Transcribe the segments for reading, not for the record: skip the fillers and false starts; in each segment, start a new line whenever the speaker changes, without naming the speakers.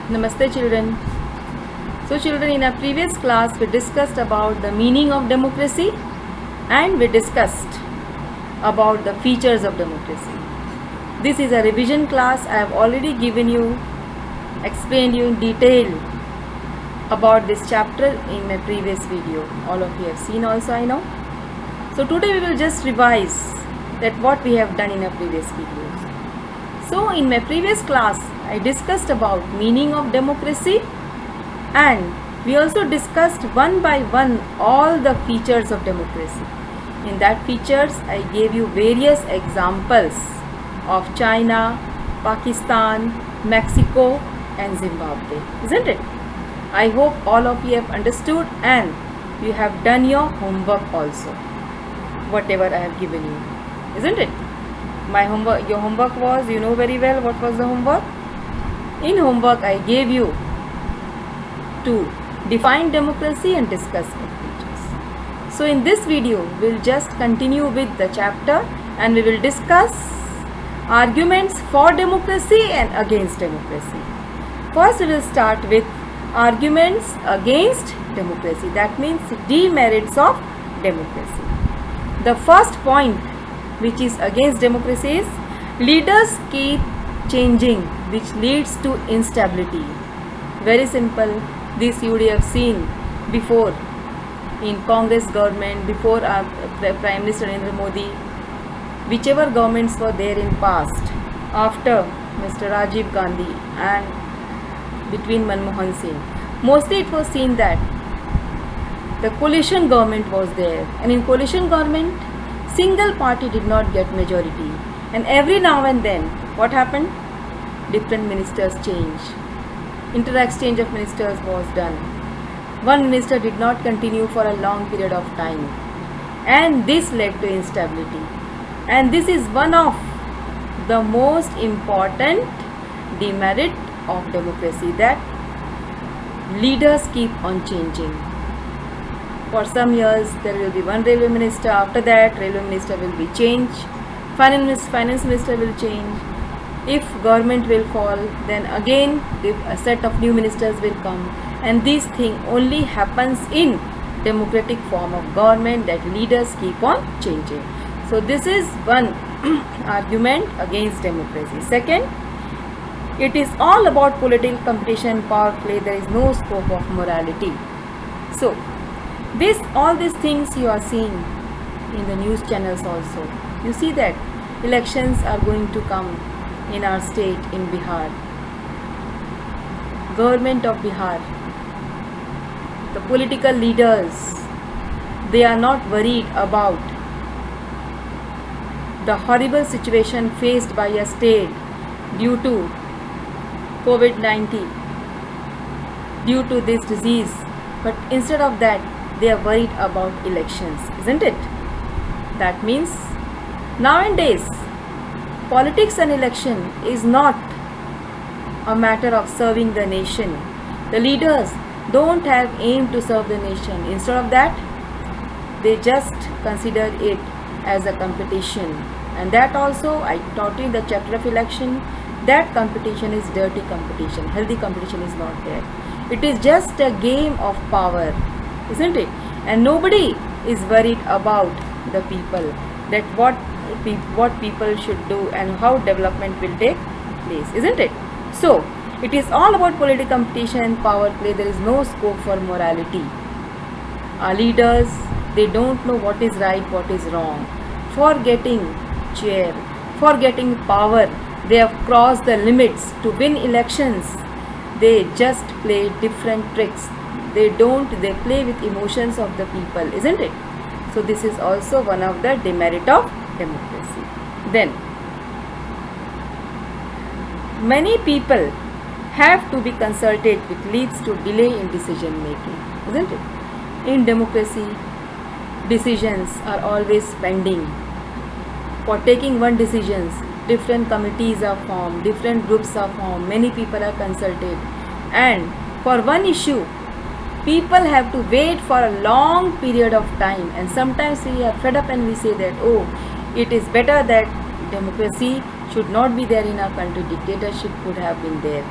Namaste children. So children, in our previous class we discussed about the meaning of democracy and we discussed about the features of democracy. This is a revision class. I have already explained you in detail about this chapter in my previous video. All of you have seen also, I know. So today we will just revise that what we have done in our previous videos. So in my previous class I discussed about meaning of democracy and we also discussed one by one all the features of democracy. In that features I gave you various examples of China, Pakistan, Mexico and Zimbabwe, isn't it? I hope all of you have understood and you have done your homework also, whatever I have given you, isn't it? Your homework was, you know very well what was the homework. In homework I gave you to define democracy and discuss its features. So in this video we'll just continue with the chapter and we will discuss arguments for democracy and against democracy. First we will start with arguments against democracy, that means demerits of democracy. The first point which is against democracy is leaders keep changing, which leads to instability. Very simple. This you would have seen before in Congress government, before our Prime Minister Narendra Modi, whichever governments were there in past, after Mr. Rajiv Gandhi and between Manmohan Singh, mostly it was seen that the coalition government was there, and in coalition government single party did not get majority, and every now and then what happened? Different ministers change. Inter-exchange of ministers was done. One minister did not continue for a long period of time, and this led to instability. And this is one of the most important demerit of democracy, that leaders keep on changing. For some years there will be one railway minister, after that railway minister will be changed, finance minister will change. If government will fall, then again a set of new ministers will come, and this thing only happens in democratic form of government, that leaders keep on changing. So this is one argument against democracy. Second, it is all about political competition, power play, there is no scope of morality. So all these things you are seeing in the news channels also. You see that elections are going to come in our state, in Bihar. Government of Bihar, the political leaders, they are not worried about the horrible situation faced by a state due to COVID-19, due to this disease, but instead of that they are worried about elections, isn't it? That means nowadays politics and election is not a matter of serving the nation. The leaders don't have aim to serve the nation. Instead of that, they just consider it as a competition. And that also I taught you in the chapter of election, that competition is dirty competition. Healthy competition is not there. It is just a game of power, isn't it? And nobody is worried about the people, that what people should do and how development will take place, isn't it? So it is all about political competition, power play, there is no scope for morality. Our leaders, they don't know what is right, what is wrong. For getting chair, for getting power, they have crossed the limits. To win elections, they just play different tricks. They play with emotions of the people, isn't it? So this is also one of the demerit of democracy. Then many people have to be consulted, which leads to delay in decision making, isn't it? In democracy, decisions are always pending. For taking one decisions, different committees are formed, different groups are formed, many people are consulted, and for one issue people have to wait for a long period of time, and sometimes we are fed up and we say that, oh, it is better that democracy should not be there in our country, dictatorship could have been there,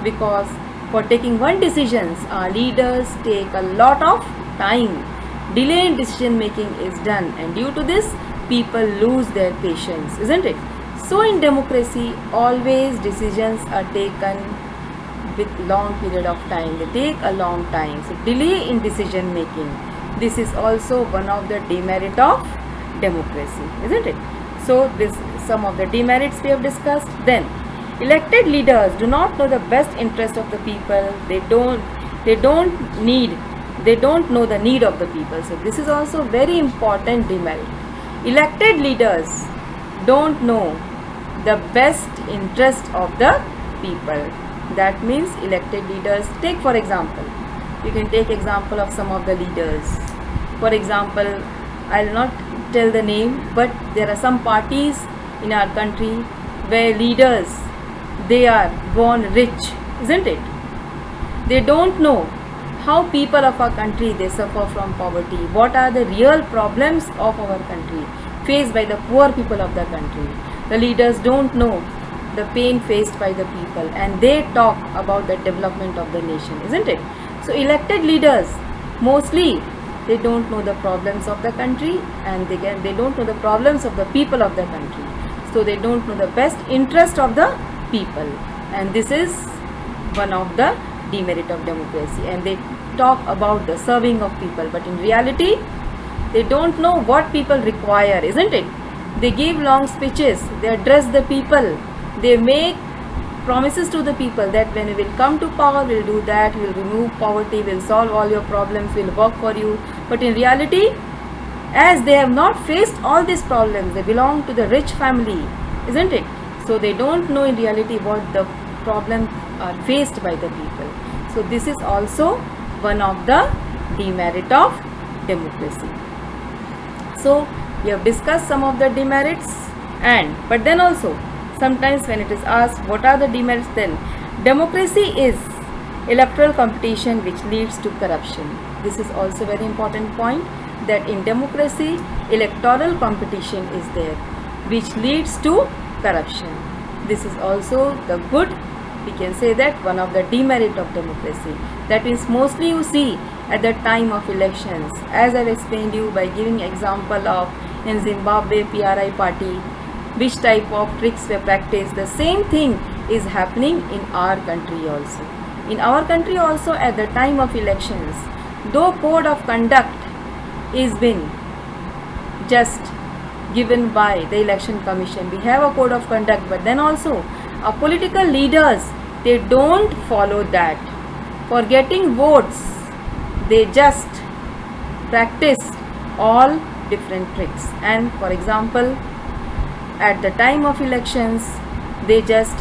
because For taking one decisions, our leaders take a lot of time. Delay in decision making is done, and due to this, people lose their patience, isn't it? So in democracy, always decisions are taken with long period of time. They take a long time. So delay in decision making. This is also one of the demerit of democracy, isn't it? So this some of the demerits we have discussed. Then elected leaders do not know the best interest of the people. They don't know the need of the people. So this is also very important demerit. Elected leaders don't know the best interest of the people. That means elected leaders, take for example, you can take example of some of the leaders. For example, I will not tell the name, but there are some parties in our country where leaders, they are born rich, isn't it? They don't know how people of our country, they suffer from poverty. What are the real problems of our country faced by the poor people of the country? The leaders don't know the pain faced by the people, and they talk about the development of the nation, isn't it? So elected leaders, mostly they don't know the problems of the country, and they don't know the problems of the people of the country. So they don't know the best interest of the people, and this is one of the demerit of democracy. And they talk about the serving of people, but in reality they don't know what people require, isn't it? They give long speeches, they address the people, they make promises to the people that when we will come to power, we will do that, we will remove poverty, we will solve all your problems, we will work for you. But in reality, as they have not faced all these problems, they belong to the rich family, isn't it? So they don't know in reality what the problems are faced by the people. So this is also one of the demerit of democracy. So we have discussed some of the demerits, but then also sometimes when it is asked what are the demerits, then democracy is electoral competition which leads to corruption. This is also very important point, that in democracy electoral competition is there which leads to corruption. This is also the good, we can say that one of the demerit of democracy. That means mostly you see at the time of elections, as I have explained you by giving example of in Zimbabwe PRI party, which type of tricks were practiced. The same thing is happening in our country also. In our country also, at the time of elections, though code of conduct is been just given by the election commission, we have a code of conduct, but then also our political leaders, they don't follow that. For getting votes, they just practice all different tricks. And for example, at the time of elections, they just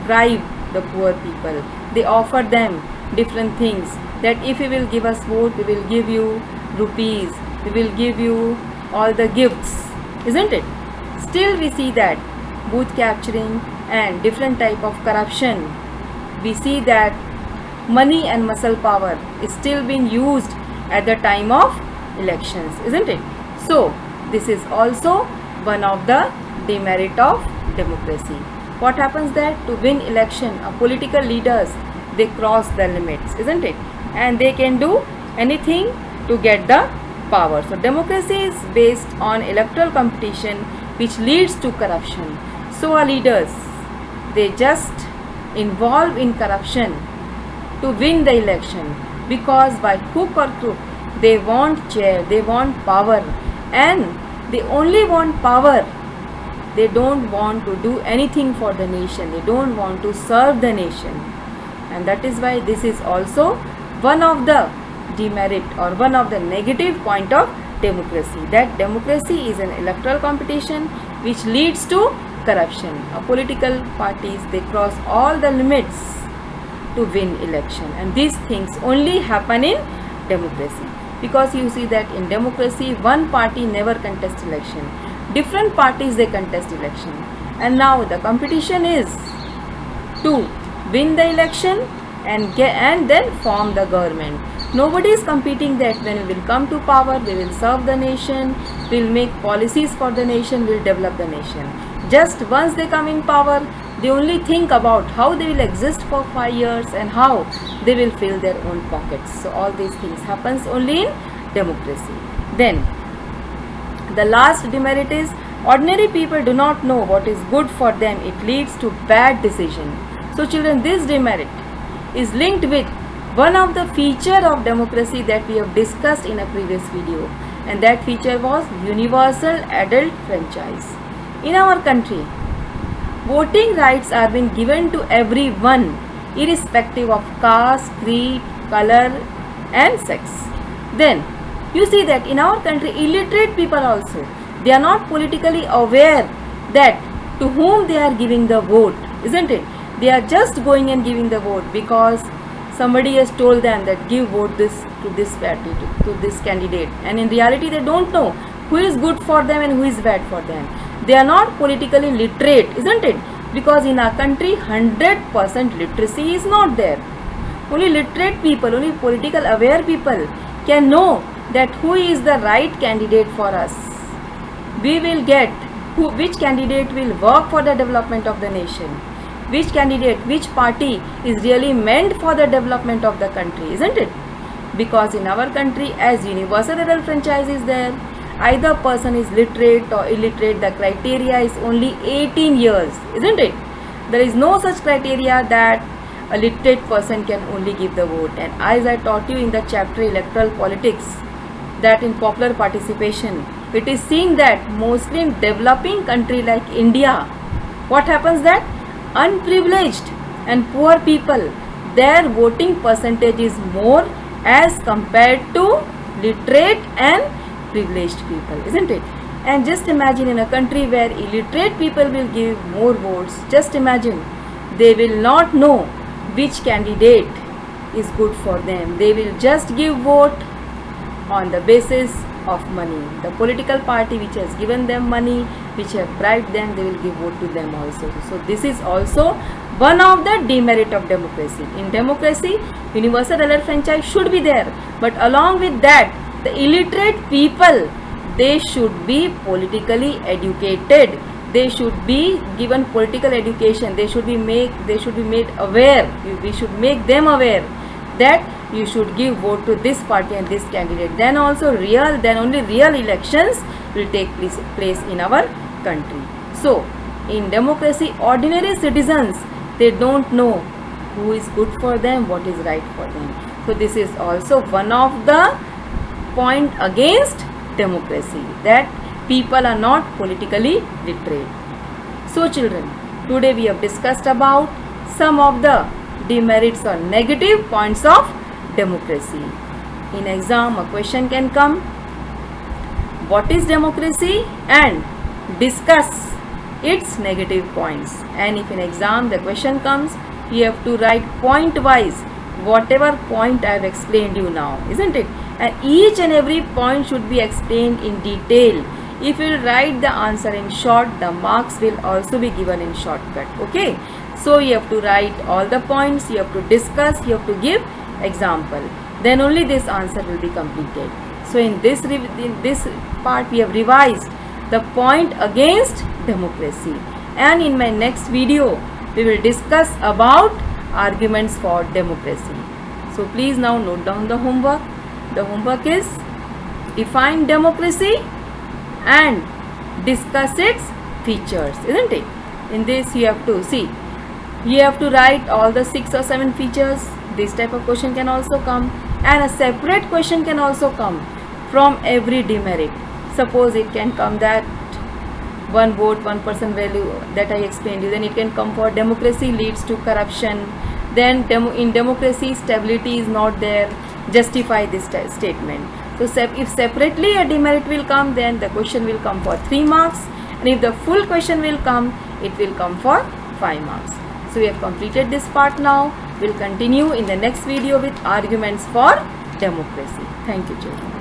bribe the poor people. They offer them different things, that if you will give us vote, we will give you rupees, we will give you all the gifts, isn't it? Still we see that booth capturing and different type of corruption. We see that money and muscle power is still being used at the time of elections, isn't it? So this is also one of the demerit of democracy. What happens that to win election, political leaders, they cross the limits, isn't it? And they can do anything to get the power. So democracy is based on electoral competition which leads to corruption. So our leaders, they just involve in corruption to win the election, because by hook or crook they want chair, they want power, and they only want power. They don't want to do anything for the nation, they don't want to serve the nation. And that is why this is also one of the demerit or one of the negative point of democracy, that democracy is an electoral competition which leads to corruption. Political parties, they cross all the limits to win election, and these things only happen in democracy, because you see that in democracy one party never contests election, different parties they contest election, and now the competition is to win the election and then form the government. Nobody is competing that when we will come to power, we will serve the nation, we will make policies for the nation, we will develop the nation. Just once they come in power, They only think about how they will exist for 5 years and how they will fill their own pockets. So all these things happens only in democracy. Then the last demerit is ordinary people do not know what is good for them. It leads to bad decision. So children, this demerit is linked with one of the feature of democracy that we have discussed in a previous video, and that feature was universal adult franchise. In our country, voting rights are being given to everyone irrespective of caste, creed, color and sex. Then you see that in our country, illiterate people also, they are not politically aware that to whom they are giving the vote, isn't it? They are just going and giving the vote because somebody has told them that give vote this to this party, to this candidate, and in reality they don't know who is good for them and who is bad for them. They are not politically literate, isn't it? Because in our country 100% literacy is not there. Only literate people, only political aware people can know that who is the right candidate for us. We will get which candidate will work for the development of the nation, which candidate, which party is really meant for the development of the country, isn't it? Because in our country, as universal adult franchise is there, either person is literate or illiterate, the criteria is only 18 years, isn't it? There is no such criteria that a literate person can only give the vote. And as I taught you in the chapter electoral politics, that in popular participation, it is seen that mostly in developing country like India, what happens that unprivileged and poor people, their voting percentage is more as compared to literate and privileged people, isn't it? And just imagine in a country where illiterate people will give more votes, just imagine they will not know which candidate is good for them. They will just give vote on the basis of money. The political party which has given them money, which have bribed them, they will give vote to them also. So this is also one of the demerit of democracy. In democracy, universal adult franchise should be there, but along with that, the illiterate people, they should be politically educated. They should be given political education. They should be made aware. We should make them aware that you should give vote to this party and this candidate. Then only real elections will take place in our country. So in democracy, ordinary citizens, they don't know who is good for them, what is right for them. So this is also one of the point against democracy, that people are not politically literate. So children, today we have discussed about some of the demerits or negative points of democracy. In exam, a question can come, what is democracy, and discuss its negative points. And if in exam the question comes, you have to write point wise whatever point I have explained you now, isn't it? And each and every point should be explained in detail. If you write the answer in short, the marks will also be given in shortcut. Okay, so you have to write all the points, you have to discuss, you have to give example, then only this answer will be completed. So in this part we have revised the point against democracy, and in my next video we will discuss about arguments for democracy. So please now note down the homework. The homework is define democracy and discuss its features, isn't it? In this you have to see, you have to write all the 6 or 7 features. This type of question can also come, and a separate question can also come from every demerit. Suppose it can come that one vote, 1% value that I explained you, then it can come for democracy leads to corruption, then in democracy stability is not there, justify this statement. So if separately a demerit will come, then the question will come for 3 marks, and if the full question will come, it will come for 5 marks. So we have completed this part now. We'll continue in the next video with arguments for democracy. Thank you children.